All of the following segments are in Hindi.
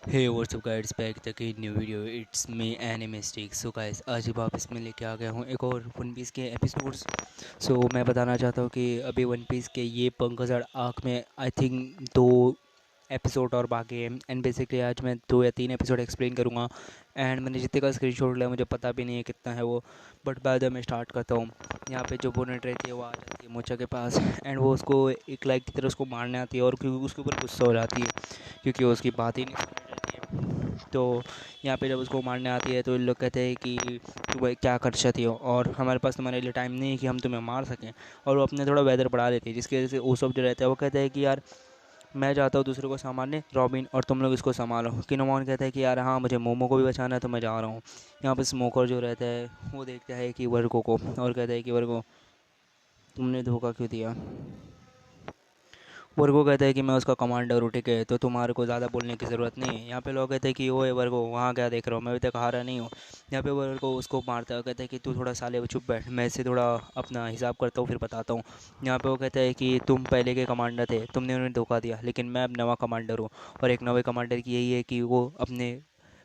हे व्हाट्सअप गाइड्स बैक तक new video it's me any mistake. So guys आज वापस मैं लेके आ गया हूँ एक और वन पीस के एपिसोड्स। सो मैं बताना चाहता हूँ कि अभी वन पीस के ये पंकज आर्क में आई थिंक 2 एपिसोड और बाकी है। एंड बेसिकली आज मैं 2 या 3 एपिसोड एक्सप्लेन करूँगा। एंड मैंने जितने का स्क्रीनशॉट लिया मुझे पता भी नहीं है कितना है वो, बट बाद में मैं स्टार्ट करता हूँ। यहाँ पे जो बोनेट रहती है वो आ जाती है मोचा के पास एंड वो उसको एक लाइक की तरह उसको मारने आती है और क्योंकि उसके ऊपर गुस्सा हो जाती है क्योंकि वो उसकी बात ही नहीं सुन रही रहती है। तो यहाँ पे जब उसको मारने आती है तो इन लोग कहते हैं कि तुम क्या कर सकती हो और हमारे पास तुम्हारे लिए टाइम नहीं है कि हम तुम्हें मार सकें। और वो अपने थोड़ा वेदर बढ़ा देती है जिसकी वजह से वो सब जो रहता है वो कहता है कि यार मैं जाता हूँ दूसरे को संभालने रॉबिन और तुम लोग इसको संभालो। किनोमॉन कहता है कि यार हाँ मुझे मोमो को भी बचाना है तो मैं जा रहा हूँ। यहाँ पर स्मोकर जो रहता है वो देखता है कि वर्गो को और कहता है कि वर्गो तुमने धोखा क्यों दिया। वर्गो कहता है कि मैं उसका कमांडर हूँ, ठीक है, तो तुम्हारे को ज़्यादा बोलने की ज़रूरत नहीं है। यहाँ पे लोग कहते हैं कि ओए वर्गो वहाँ क्या देख रहा हूँ, मैं अभी तक हारा नहीं हूँ। यहाँ पे वर्गो उसको मारता है, कहता है कि तू थोड़ा साले चुप बैठ, मैं इससे थोड़ा अपना हिसाब करता हूँ फिर बताता हूँ। यहाँ पे वो कहता है कि तुम पहले के कमांडर थे, तुमने उन्हें धोखा दिया, लेकिन मैं अब नवा कमांडर हूँ। और एक नवे कमांडर की यही है कि वो अपने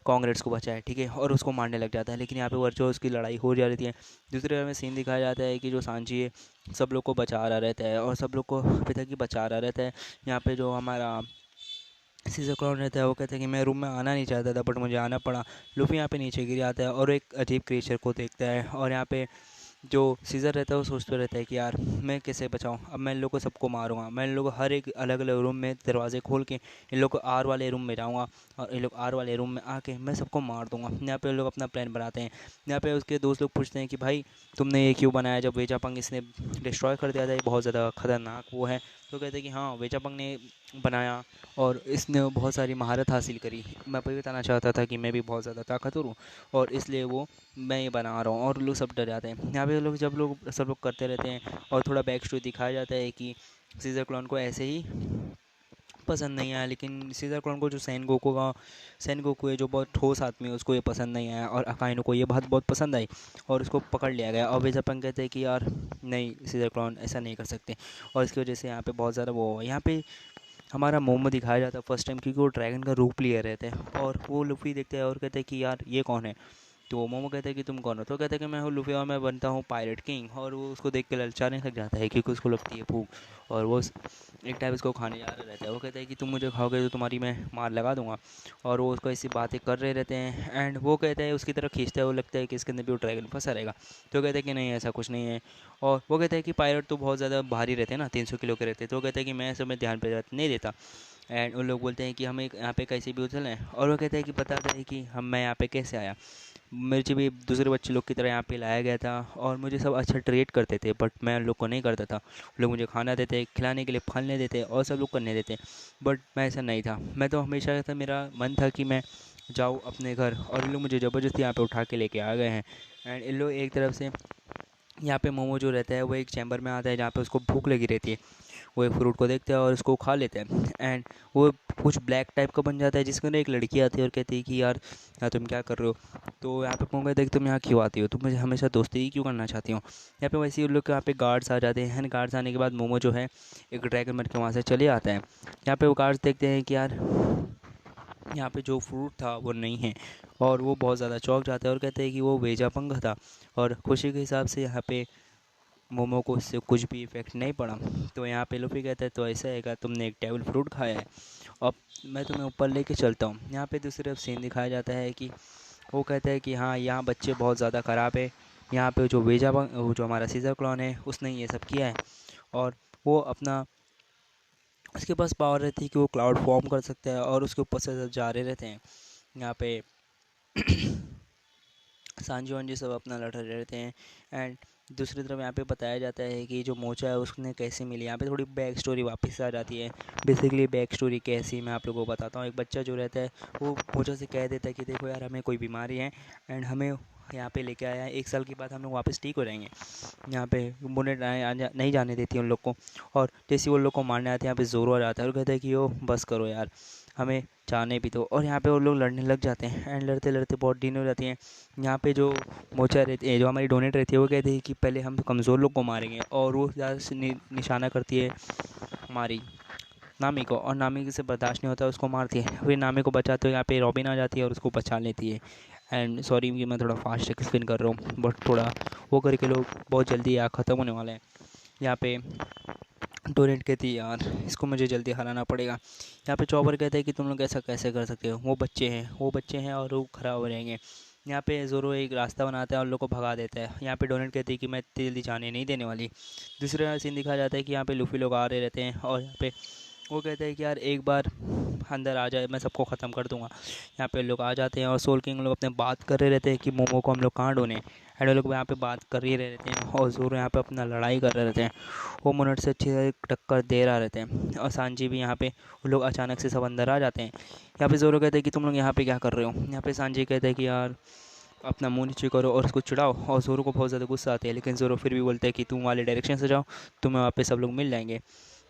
कांग्रेस को बचाए, ठीक है, और उसको मारने लग जाता है। लेकिन यहाँ पे वर्चो उसकी लड़ाई हो जा रही है। दूसरे में सीन दिखाया जाता है कि जो सांची है सब लोग को बचा रहा रहता है और सब लोग को पिता की बचा रहा रहता है। यहाँ पे जो हमारा सीजर क्लाउन रहता है वो कहता है कि मैं रूम में आना नहीं चाहता था बट मुझे आना पड़ा। लूफी यहाँ पे नीचे गिर जाता है और एक अजीब क्रिएचर को देखता है। और यहाँ पे जो सीज़र रहता है वो सोचते रहता है कि यार मैं कैसे बचाऊं, अब मैं इन लोग को सबको मारूंगा, मैं इन लोग को हर एक अलग अलग रूम में दरवाजे खोल के इन लोग को आर वाले रूम में जाऊंगा और इन लोग आर वाले रूम में आके मैं सबको मार दूंगा। यहाँ पे लोग अपना प्लान बनाते हैं। यहाँ पे उसके दोस्त लोग पूछते हैं कि भाई तुमने ये क्यों बनाया, जब वेजापंग इसने डिस्ट्रॉय कर दिया था, ये बहुत ज़्यादा खतरनाक वो है। तो कहते हैं कि हाँ वेजापंग ने बनाया और इसने बहुत सारी महारत हासिल करी। मैं भी बताना चाहता था कि मैं भी बहुत ज़्यादा ताकतवर हूँ और इसलिए वो मैं ये बना रहा हूँ। और लोग सब डर जाते हैं। यहाँ पे लोग जब लोग सब लोग करते रहते हैं और थोड़ा बैक स्टोरी दिखाया जाता है कि सीजर क्लॉन को ऐसे ही पसंद नहीं आया, लेकिन सीजर क्लॉन को जो सैन गोकू है जो बहुत ठोस आदमी है उसको ये पसंद नहीं आया और अकाइनो को ये बात बहुत पसंद आई और उसको पकड़ लिया गया। और वेजापंग कहते हैं कि यार नहीं सीजर क्लॉन ऐसा नहीं कर सकते। और इसकी वजह से यहाँ पे बहुत ज़्यादा वो यहाँ पे हमारा मोमो दिखाया जाता है फर्स्ट टाइम, क्योंकि वो ड्रैगन का रूप लिए रहते हैं और वो लुफी देखते हैं और कहते हैं कि यार ये कौन है। तो मोमो कहता है कि तुम कौन हो, तो कहता है कि मैं हूँ लुफी और मैं बनता हूँ पायरेट किंग। और वो उसको देख के ललचाने लग जाता है क्योंकि उसको लगती है भूख और वो एक टाइम उसको खाने जा रहा रहता है। वो कहता है कि तुम मुझे खाओगे तो तुम्हारी मैं मार लगा दूंगा। और वो उसको ऐसी बातें कर रहे रहते हैं एंड वो कहता है उसकी तरफ खींचता है, वो लगता है कि इसके अंदर भी वो ड्रैगन फंसा रहेगा। तो कहता है कि नहीं ऐसा कुछ नहीं है। और वो कहता है कि पायरेट तो बहुत ज़्यादा भारी रहते हैं ना, 300 किलो के रहते हैं। तो वो कहता है कि मैं ऐसे में ध्यान पे नहीं देता। एंड उन लोग बोलते हैं कि हमें यहाँ पे कैसे भी उछल हैं और वो कहते हैं कि बताते हैं कि मैं यहाँ पे कैसे आया। मुझे भी दूसरे बच्चे लोग की तरह यहाँ पे लाया गया था और मुझे सब अच्छा ट्रीट करते थे बट मैं उन लोग को नहीं करता था। लोग मुझे खाना देते, खिलाने के लिए फलने देते और सब लोग करने देते, बट मैं ऐसा नहीं था। मैं तो हमेशा ऐसा मेरा मन था कि मैं जाऊँ अपने घर और इन लोग मुझे ज़बरदस्ती यहाँ पे उठा के लेके आ गए हैं। एंड इन लोग एक तरफ से यहाँ पे मोमो जो रहता है वो एक चैम्बर में आता है जहाँ पे उसको भूख लगी रहती है। वो एक फ्रूट को देखता है और उसको खा लेता है एंड वो कुछ ब्लैक टाइप का बन जाता है जिसके अंदर एक लड़की आती है और कहती है कि यार तुम क्या कर रहे हो। तो यहाँ पे मोमो कहता है कि तुम यहाँ क्यों आती हो, तुम मुझे हमेशा दोस्ती ही क्यों करना चाहती हो। यहाँ पे वैसे ही उन लोग के यहाँ पे गार्ड्स आ जाते हैं। गार्ड्स आने के बाद मोमो जो है एक ड्रैगन बन के वहाँ से चले आता है। यहाँ पे वो गार्ड्स देखते हैं कि यार यहाँ पे जो फ्रूट था वो नहीं है और वो बहुत ज़्यादा चौंक जाता है और कहते हैं कि वो वेजापंग था। और खुशी के हिसाब से यहाँ पे मोमो को उससे कुछ भी इफ़ेक्ट नहीं पड़ा। तो यहाँ पे लूफ़ी कहता है तो ऐसा है क्या, तुमने एक टेबल फ्रूट खाया है, अब मैं तुम्हें ऊपर लेके चलता हूँ। यहाँ पे दूसरी तरफ सीन दिखाया जाता है कि वो कहता है कि हाँ यहाँ बच्चे बहुत ज़्यादा ख़राब है। यहाँ पे जो वो जो हमारा सीजर क्लॉन है उसने ये सब किया है। और वो अपना उसके पास पावर रहती है कि वो क्लाउड फॉर्म कर सकता है और उसके ऊपर से सब जा रहे रहते हैं। यहाँ पे सांजी वांजी सब अपना लड़ रहे रहते हैं। एंड दूसरी तरफ यहाँ पे बताया जाता है कि जो मोचा है उसने कैसे मिली। यहाँ पे थोड़ी बैक स्टोरी वापस आ जाती है। बेसिकली बैक स्टोरी कैसी मैं आप लोगों को बताता हूँ। एक बच्चा जो रहता है वो मोचा से कह देता है कि देखो यार हमें कोई बीमारी है एंड हमें यहाँ पे लेके आया है, 1 साल के बाद हम लोग वापस ठीक हो जाएंगे। यहाँ पे बुनेट नहीं जाने देती उन लोग को। और जैसे वो लोग को मारने आते हैं यहाँ पे जोरो आ जाता है और कहता है कि ओ बस करो यार हमें जाने भी दो। और यहाँ पे वो लोग लड़ने लग जाते हैं एंड लड़ते लड़ते बहुत डीन हो जाती हैं। यहाँ पे जो मोचा रहती है, जो हमारी डोनेट रहती है, वो कहती है कि पहले हम कमज़ोर लोग को मारेंगे और वो ज़्यादा से निशाना करती है हमारी नामी को, और नामी से बर्दाश्त नहीं होता, उसको मारती है। फिर नामी को बचाते हुए यहाँ पे रॉबिन आ जाती है और उसको बचा लेती है। एंड सॉरी कि मैं थोड़ा फास्ट एक्सप्लेन कर रहा हूँ, बट थोड़ा वो करके लोग बहुत जल्दी यहाँ ख़त्म होने वाले हैं। यहाँ पे टोरेंट कहती है यार इसको मुझे जल्दी हराना पड़ेगा। यहाँ पे चॉपर कहते हैं कि तुम लोग ऐसा कैसे कर सकते हो, वो बच्चे हैं और वो खराब हो रहेंगे। यहाँ पे ज़ोरो एक रास्ता बनाता है और लोग को भगा देता है। यहाँ पे डोनेट कहती है कि मैं इतनी जल्दी जाने नहीं देने वाली। दूसरा सीन दिखाया जाता है कि यहाँ पे लूफी लोग आ रहे रहते हैं और यहाँ पे वो कहते हैं कि यार एक बार अंदर आ जाए मैं सबको ख़त्म कर दूंगा। यहाँ पे लोग आ जाते हैं और सोल किंग लोग अपने बात कर रहे रहते हैं कि मोमो को हम लोग कहाँ ढूंढें। एंड वो लोग यहाँ पे बात कर ही रहे रहते हैं और ज़ोरो यहाँ पे अपना लड़ाई कर रहे रहते हैं। वो मोनेट से अच्छे से टक्कर दे रहा रहते हैं और सांजी भी यहाँ पे, वो लोग अचानक से सब अंदर आ जाते हैं। यहाँ पे ज़ोरो कहते हैं कि तुम लोग यहाँ पे क्या कर रहे हो। यहाँ पे सांजी कहते हैं कि यार अपना मुंह नीचे करो और उसको चिढ़ाओ, और ज़ोरो को बहुत ज़्यादा गुस्सा आती है, लेकिन ज़ोरो फिर भी बोलते हैं कि तुम वाले डायरेक्शन से जाओ, तुम्हें वहाँ पे सब लोग मिल जाएंगे।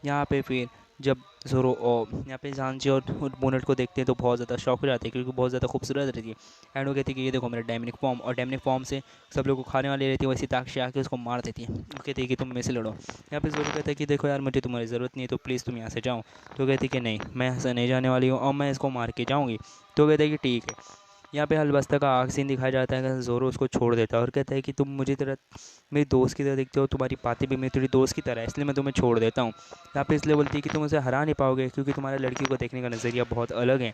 यहाँ पे फिर जब ज़ोरो और यहाँ पे सांजी और मोनेट को देखते हैं तो बहुत ज़्यादा शौक हो जाते हैं क्योंकि बहुत ज़्यादा खूबसूरत रहती है। एंड वो कहती है कि ये देखो मेरा डायमनिक फॉर्म, और डायमनिक फॉर्म से सब लोग को खाने वाली रहती है, वैसी ताकि आके उसको मार देती है। वो कहती है कि तुम मेरे से लड़ो। यहाँ पे ज़ोरो कहता है कि देखो यार मुझे तुम्हारी ज़रूरत नहीं है, तो प्लीज़ तुम यहाँ से जाओ। तो कहती है कि नहीं मैं यहाँ से नहीं जाने वाली हूँ और मैं इसको मार के जाऊँगी। तो कहते हैं कि ठीक है। यहाँ पे अलबस्ता का आखिरी सीन दिखाया जाता है कि ज़ोरो उसको छोड़ देता है और कहता है कि तुम मुझे तरह मेरी दोस्त की तरह दिखते हो, तुम्हारी बातें भी मेरी तेरी दोस्त की तरह है, इसलिए मैं तुम्हें छोड़ देता हूँ। यहाँ पे इसलिए बोलती है कि तुम उसे हरा नहीं पाओगे क्योंकि तुम्हारे लड़कियों को देखने का नज़रिया बहुत अलग है।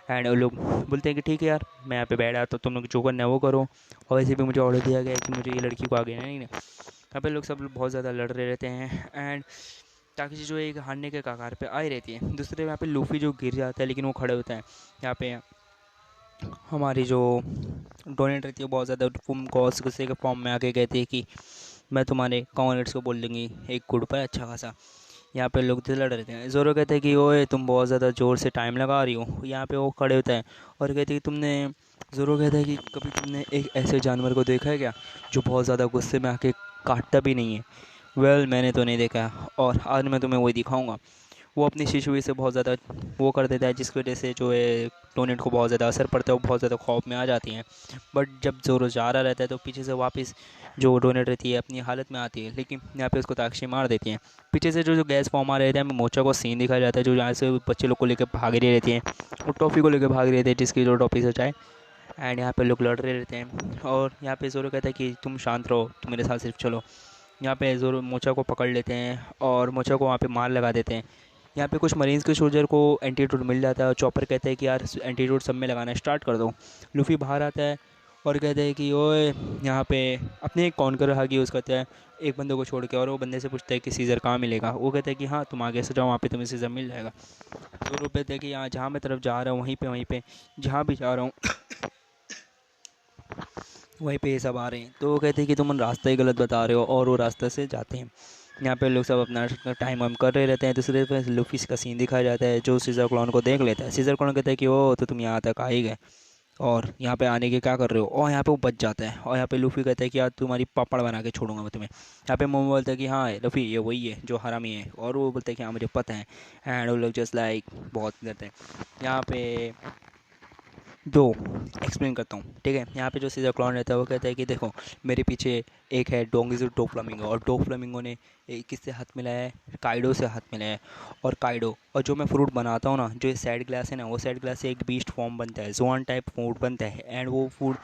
एंड वो लोग बोलते हैं कि ठीक है यार मैं यहाँ पे बैठ आता हूँ, तुम लोग जो करना है वो करो। और वैसे भी मुझे ऑर्डर दिया गया है कि मुझे ये लड़की को आगे नहीं। यहाँ पे लोग सब बहुत ज़्यादा लड़ रहे रहते हैं। एंड ताकि जो एक हारने के कगार पे आई रहती है। दूसरे यहाँ पे लूफी जो गिर जाता है लेकिन वो खड़े होता है। यहाँ पे हमारी जो डोनेट रहती है बहुत ज़्यादा कॉस गुस्से के फॉर्म में आके कहती है कि मैं तुम्हारे कॉमरेड्स को बोल दूँगी एक गुड पर अच्छा खासा। यहाँ पे लोग लड़ रहे थे। ज़ोरो कहते हैं कि ओए तुम बहुत ज़्यादा ज़ोर से टाइम लगा रही हो। यहाँ पे वो खड़े होता है और कहते हैं कि तुमने, ज़ोरो कहता है कि कभी तुमने एक ऐसे जानवर को देखा है क्या जो बहुत ज़्यादा गुस्से में आके काटता भी नहीं है। वेल मैंने तो नहीं देखा और आज मैं तुम्हें वही दिखाऊंगा। वो अपनी शिशुई से बहुत ज़्यादा वो कर देता है जिसकी वजह से जो है टोनेट को बहुत ज़्यादा असर पड़ता है, वो बहुत ज़्यादा खौफ में आ जाती हैं। बट जब ज़ोरो जा रहा रहता है तो पीछे से वापस जो टोनेट रहती है अपनी हालत में आती है, लेकिन यहाँ पे उसको ताकशी मार देती हैं। पीछे से जो गैस फॉर्म आ रहे थे हमें मोचा को सीन दिखाया जाता है जो यहाँ से बच्चे लोग को लेकर भाग रही रहती हैं। वो टॉफ़ी को लेकर भाग रहे थे जिसकी जो टॉफ़ी से चाहे। एंड यहाँ पे लोग लड़ रहे रहते हैं और यहाँ पे ज़ोरो कहता है कि तुम शांत रहो, तुम मेरे साथ सिर्फ चलो। यहाँ पे ज़ोरो मोचा को पकड़ लेते हैं और मोचा को वहाँ पे मार लगा देते हैं। यहाँ पे कुछ मरीज़ के सोल्जर को एंटीट्यूड मिल जाता है और चॉपर कहते हैं कि यार एंटीट्यूड सब में लगाना स्टार्ट कर दो। लूफी बाहर आता है और कहते हैं कि ओए यहाँ पे अपने एक कॉन्कर हग यूज़ करते हैं एक बंदे को छोड़ के, और वो बंदे से पूछता है कि सीज़र कहाँ मिलेगा। वो कहता है कि हाँ तुम आगे से जाओ वहाँ पे तुम्हें सीज़र मिल जाएगा। तो वो कहते हैं कि यहाँ जहाँ मैं तरफ जा रहा हूँ वहीं पे जहाँ भी जा रहा हूँ वहीं पे ये सब आ रहे हैं। तो वो कहते हैं कि तुम रास्ता ही गलत बता रहे हो और वो रास्ते से जाते हैं। यहाँ पे लोग सब अपना टाइम वाइम कर रहे रहते हैं। दूसरे पे लूफी का सीन दिखाया जाता है जो सीज़र क्लॉन को देख लेता है। सीज़र क्लॉन कहता है कि ओ तो तुम यहाँ तक आ ही गए और यहाँ पे आने के क्या कर रहे हो, और यहाँ पे वो बच जाता है। और यहाँ पे लूफी कहता है कि यार तुम्हारी पापड़ बना के छोड़ूंगा मैं तुम्हें। यहाँ पे मोमो बोलता है कि हाँ लूफी ये वही है जो हरामी है, और वो बोलता है कि हाँ मुझे पता है। एंड वो लोग जस्ट लाइक बहुत करते हैं। यहाँ पे जो एक्सप्लेन करता हूँ ठीक है। यहाँ पे जो सीज़र क्लॉन रहता है वो कहता है कि देखो मेरे पीछे एक है डोंगिज़ो डोफ्लामिंगो, और डोफ्लामिंगो ने किससे हाथ मिलाया है, काइडो से हाथ मिलाया है। और काइडो और जो मैं फ्रूट बनाता हूँ ना, जो ये सैड ग्लास है ना, वो सैड ग्लास से एक बीस्ट फॉर्म बनता है, जोन टाइप फूड बनता है। एंड वो फूड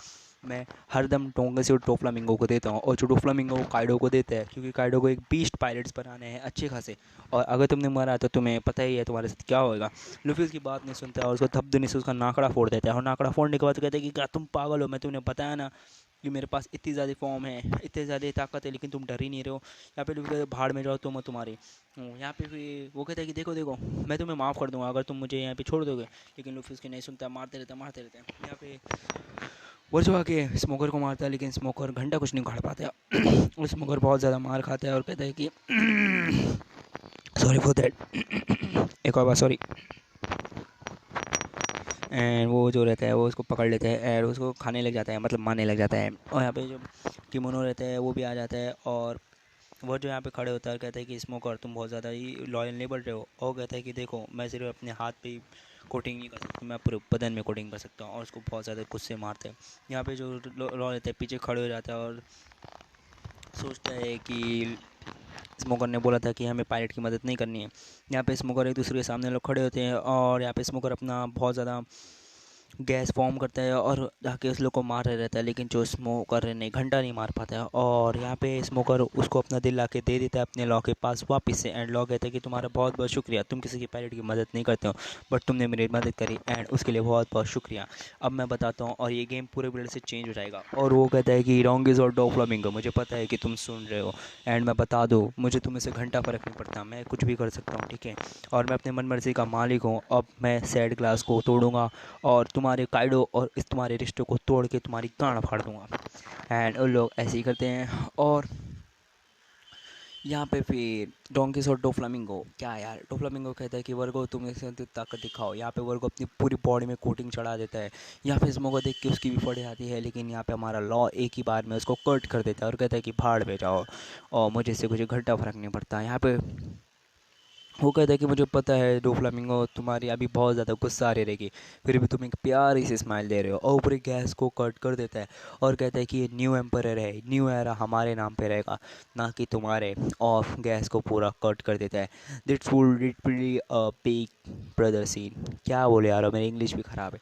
मैं हरदम डोंगिज़ो डोफ्लामिंगो को देता हूँ, और जो डोफ्लामिंगो वो काइडो को देता है क्योंकि काइडो को एक बीस्ट पायरेट्स बनाने हैं अच्छे खासे। और अगर तुमने मारा तो तुम्हें पता ही है तुम्हारे साथ क्या होगा। लूफी उसकी बात नहीं सुनता है और उसको धब्धनी से उसका नाकड़ा फोड़ देता है। और नाकड़ा फोड़ने के बाद कहता है कि क्या तुम पागल हो, मैं तुमने बताया ना कि मेरे पास इतनी ज़्यादा फॉर्म है, इतनी ज़्यादा ताकत है, लेकिन तुम डर ही नहीं रहे हो। यहाँ पे लूफी कहता है भाड़ में जाओ तुम और तुम्हारी। यहाँ पे फिर वो कहता है कि देखो देखो मैं तुम्हें माफ़ कर दूंगा अगर तुम मुझे यहाँ पे छोड़ दोगे, लेकिन लूफी उसकी नहीं सुनता, मारते रहते हैं। यहाँ पे वो जो आके स्मोकर को मारता है लेकिन स्मोकर घंटा कुछ नहीं उखाड़ पाता है। और स्मोकर बहुत ज़्यादा मार खाता है और कहता है कि सॉरी फॉर दैट, एक और बार सॉरी। एंड वो जो रहता है वो उसको पकड़ लेता है एंड उसको खाने लग जाता है, मतलब मारने लग जाता है। और यहाँ पे जो किमोनो रहता है वो भी आ जाता है और वो जो यहाँ पे खड़े होता है कहता है कि स्मोकर तुम बहुत ज़्यादा ही लॉयल नहीं बढ़ रहे हो। और कहता है कि देखो मैं सिर्फ अपने हाथ पे ही कोटिंग नहीं कर सकता, मैं पूरे बदन में कोटिंग कर सकता हूँ। और उसको बहुत ज़्यादा गुस्से मारते हैं। यहाँ पे जो लॉ रहता है पीछे खड़े हो जाता है और सोचता है कि स्मोकर ने बोला था कि हमें पायलट की मदद नहीं करनी है। यहाँ पे स्मोकर एक दूसरे के सामने लोग खड़े होते हैं और यहाँ पे स्मोकर अपना बहुत ज़्यादा गैस फॉर्म करता है और जाके उस लोग को मार रहा रहता है, लेकिन जो स्मोकर ने घंटा नहीं मार पाता है। और यहाँ पे स्मोकर उसको अपना दिल ला के दे देता है अपने लॉ के पास वापस से। एंड लॉ कहता है कि तुम्हारा बहुत बहुत शुक्रिया, तुम किसी की पायलट की मदद नहीं करते हो बट तुमने मेरी मदद करी एंड उसके लिए बहुत बहुत शुक्रिया। अब मैं बताता हूँ और ये गेम पूरे वर्ल्ड से चेंज हो जाएगा। और वो कहता है कि रॉन्ग इज़ और डो फ्लामिंगो, मुझे पता है कि तुम सुन रहे हो एंड मैं बता दूँ, मुझे तुम से घंटा फ़र्क नहीं पड़ता, मैं कुछ भी कर सकता हूँ, ठीक है। और मैं अपने मन मर्जी का मालिक हूँ। अब मैं सैड ग्लास को तोड़ूंगा और तुम्हारे काइडो और इस तुम्हारे रिश्तों को तोड़ के तुम्हारी गांड फाड़ दूंगा। एंड उन लोग ऐसे ही करते हैं। और यहाँ पे फिर डोंकीस और डोफ्लामिंगो, क्या यार, डोफ्लामिंगो कहता है कि वर्गो तुम इससे अधिक ताकत दिखाओ। यहाँ पे वर्गो अपनी पूरी बॉडी में कोटिंग चढ़ा देता है। यहाँ पे स्मोको देख के उसकी भी फटे आती है, लेकिन यहाँ पे हमारा लॉ एक ही बार में उसको कट कर देता है और कहता है कि भाड़ में जाओ और मुझे इससे कुछ घंटा फर्क नहीं पड़ता। यहाँ पे वो कहता है कि मुझे पता है डोफ्लामिंगो तुम्हारी अभी बहुत ज़्यादा गुस्सा आ रही रहेगी, फिर भी तुम एक प्यारी सी स्माइल दे रहे हो। और ऊपर गैस को कट कर देता है और कहता है कि ये न्यू एम्पर है, न्यू एरा हमारे नाम पे रहेगा ना कि तुम्हारे। ऑफ गैस को पूरा कट कर देता है। It's would literally a big brother scene. क्या बोले यार, मेरी इंग्लिश भी ख़राब है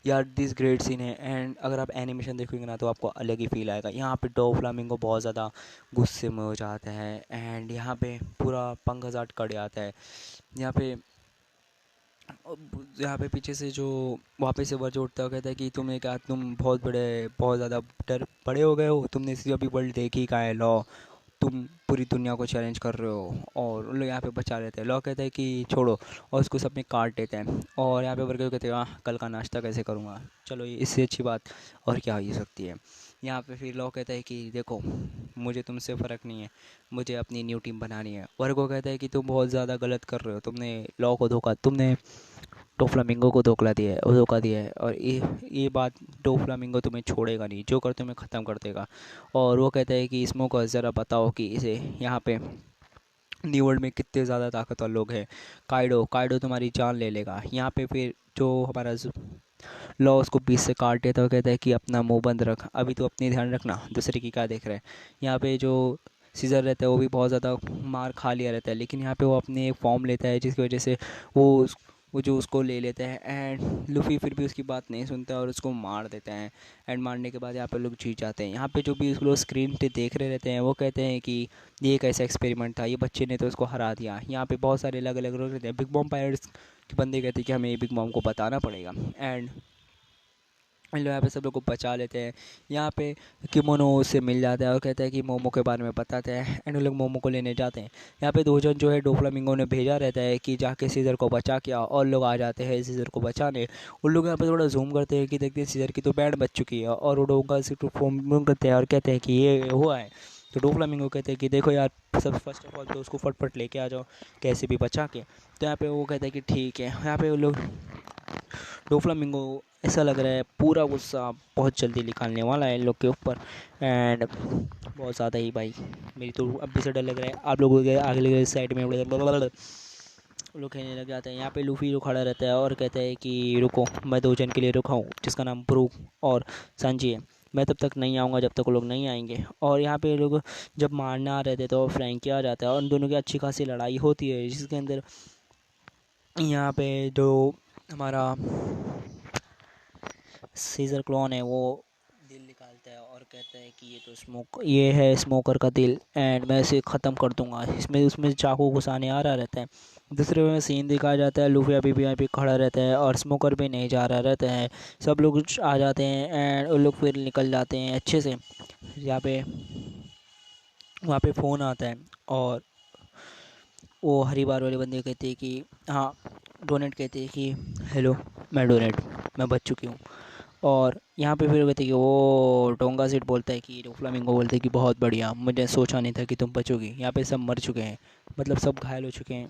यार। दिस ग्रेट सीन है एंड अगर आप एनिमेशन देखोगे ना तो आपको अलग ही फील आएगा। यहाँ पे डोफ्लामिंगो बहुत ज़्यादा गुस्से में हो जाता है एंड यहाँ पे पूरा पंखाजाट कट जाता है। यहाँ पे यहाँ पे पीछे से जो वापस से वर्ज उठता है, कहता है कि तुम्हें क्या, तुम बहुत बड़े, बहुत ज़्यादा डर बड़े हो गए हो, तुमने इसी अभी वर्ल्ड देखी का है लॉ, तुम पूरी दुनिया को चैलेंज कर रहे हो। और उन लोग यहाँ पे बचा लेते हैं। लॉ कहता है कि छोड़ो और उसको सब में काट देते हैं। और यहाँ पे वर्कर कहते हैं कल का नाश्ता कैसे करूँगा, चलो ये इससे अच्छी बात और क्या हो सकती है। यहाँ पे फिर लॉ कहता है कि देखो मुझे तुमसे फ़र्क नहीं है, मुझे अपनी न्यू टीम बनानी है। वर्गो कहता है कि तुम बहुत ज़्यादा गलत कर रहे हो, तुमने लॉ को धोखा, तुमने डोफ्लामिंगो को धोखा दिया है और ये बात डोफ्लामिंगो तुम्हें छोड़ेगा नहीं, जो कर तुम्हें ख़त्म कर देगा। और वो कहता है कि स्मोकर ज़रा बताओ कि इसे यहाँ पे न्यू वर्ल्ड में कितने ज़्यादा ताकतवर लोग हैं। काइडो काइडो तुम्हारी जान ले लेगा। यहाँ पे फिर जो हमारा लॉ उसको बीच से काट देता है, कहता है कि अपना मुंह बंद रख, अभी तो अपनी ध्यान रखना, दूसरे की क्या देख रहे हैं। यहाँ पे जो सीज़र रहता है वो भी बहुत ज़्यादा मार खा लिया रहता है, लेकिन यहाँ पे वो अपने एक फॉर्म लेता है जिसकी वजह से वो वो जो उसको ले लेते हैं। एंड लूफ़ी फिर भी उसकी बात नहीं सुनता और उसको मार देते हैं। एंड मारने के बाद यहाँ पे लोग जीत जाते हैं। यहाँ पे जो भी लोग स्क्रीन पे देख रहे रहते हैं वो कहते हैं कि ये एक ऐसा एक्सपेरिमेंट था, ये बच्चे ने तो उसको हरा दिया। यहाँ पे बहुत सारे अलग अलग लोग रहते हैं। बिग बॉम पायरेट्स के बंदे कहते हैं कि हमें बिग बॉम को बताना पड़ेगा। एंड इन लोग यहाँ पे सब लोग को बचा लेते हैं। यहाँ पे किमोनो उससे मिल जाता है और कहता है कि मोमो के बारे में बताते हैं। एंड उन लोग मोमो को लेने जाते हैं। यहाँ पे दो जन जो है डोफ्लामिंगो ने भेजा रहता है कि जाके सीज़र को बचा के आओ, और लोग आ जाते हैं सीज़र को बचाने। उन लोग यहाँ पे थोड़ा जूम करते हैं कि देखते हैं सीज़र की तो बैंड बच चुकी है और वो डोंगा से फॉर्म करते हैं और कहते हैं कि ये हुआ है। तो डोफ्लामिंगो कहते हैं कि देखो यार, सब फर्स्ट ऑफ ऑल तो उसको फटफट लेके आ जाओ कैसे भी बचा के। तो यहाँ पे वो कहता है कि ठीक है। यहाँ पे वो लोग डोफ्लामिंगो ऐसा लग रहा है पूरा गुस्सा बहुत जल्दी निकालने वाला है इन लोग के ऊपर। एंड बहुत ज़्यादा ही भाई, मेरी तो अब भी से डर लग रहा है। आप लोगों के आगे लगे साइड में लोग खेलने लग जाते हैं। यहाँ पे लूफी जो खड़ा रहता है और कहता है कि रुको, मैं दो जन के लिए रुका हूँ जिसका नाम ब्रूक और सांजी है, मैं तब तक नहीं आऊँगा जब तक वो लोग नहीं आएंगे। और यहाँ पे लोग जब मारने आ रहे थे तो फ्रैंकी आ जाता है और उन दोनों की अच्छी खासी लड़ाई होती है, जिसके अंदर यहाँ पे जो हमारा सीजर क्लोन है वो दिल निकालता है और कहता है कि ये है स्मोकर का दिल एंड मैं इसे ख़त्म कर दूंगा। इसमें उसमें चाकू घुसाने आ रहा रहता है। दूसरे में सीन दिखाया जाता है, लूफी अभी भी यहाँ पे खड़ा रहता है और स्मोकर भी नहीं जा रहा रहता है। सब लोग आ जाते हैं एंड वो लोग फिर निकल जाते हैं अच्छे से। यहाँ पे वहाँ पे फ़ोन आता है और वो हरी बार वाले बंदे कहते हैं कि हाँ, डोनेट कहते हैं कि हेलो, मैं डोनेट, मैं बच चुकी हूँ। और यहाँ पे फिर कहते हैं कि वो डोंगा सेठ बोलता है कि फ्लामिंगो बोलते हैं कि बहुत बढ़िया, मुझे सोचा नहीं था कि तुम बचोगी। यहाँ पे सब मर चुके हैं, मतलब सब घायल हो चुके हैं।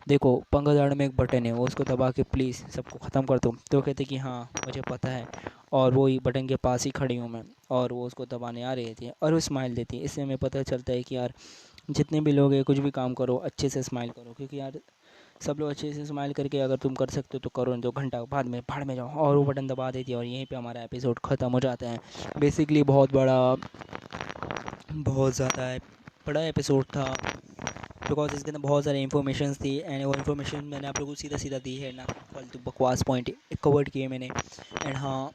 देखो पंगा झाड़ में एक बटन है, वो उसको दबा के प्लीज़ सबको ख़त्म कर दो। तो कहते कि हाँ मुझे पता है, और वो ही बटन के पास ही खड़ी हूँ मैं। और वो उसको दबाने आ रही थी और वो स्माइल देती है। इससे हमें पता चलता है कि यार जितने भी लोग हैं कुछ भी काम करो अच्छे से स्माइल करो, क्योंकि यार सब लोग अच्छे से स्माइल करके अगर तुम कर सकते हो तो करो, नहीं तो घंटा बाद में भाड़ में जाओ। और वो बटन दबा देती है और यहीं पे हमारा एपिसोड ख़त्म हो जाता है। बेसिकली बहुत बड़ा बहुत ज़्यादा है, बड़ा एपिसोड था, बिकॉज इसके अंदर बहुत सारी इन्फॉर्मेशन थी एंड वो इन्फॉर्मेशन मैंने आप लोगों को सीधा सीधा दी है ना, फालतू बकवास पॉइंट कवर्ड किए मैंने। एंड हाँ,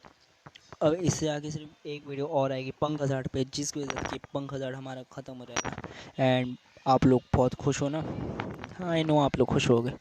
अब इससे आगे सिर्फ एक वीडियो और आएगी पंख हज़ार्ड पे, जिसकी वजह से पंख हज़ार्ड हमारा ख़त्म हो जाएगा। एंड आप लोग बहुत खुश हो ना? हाँ, आई नो आप लोग खुश हो गए।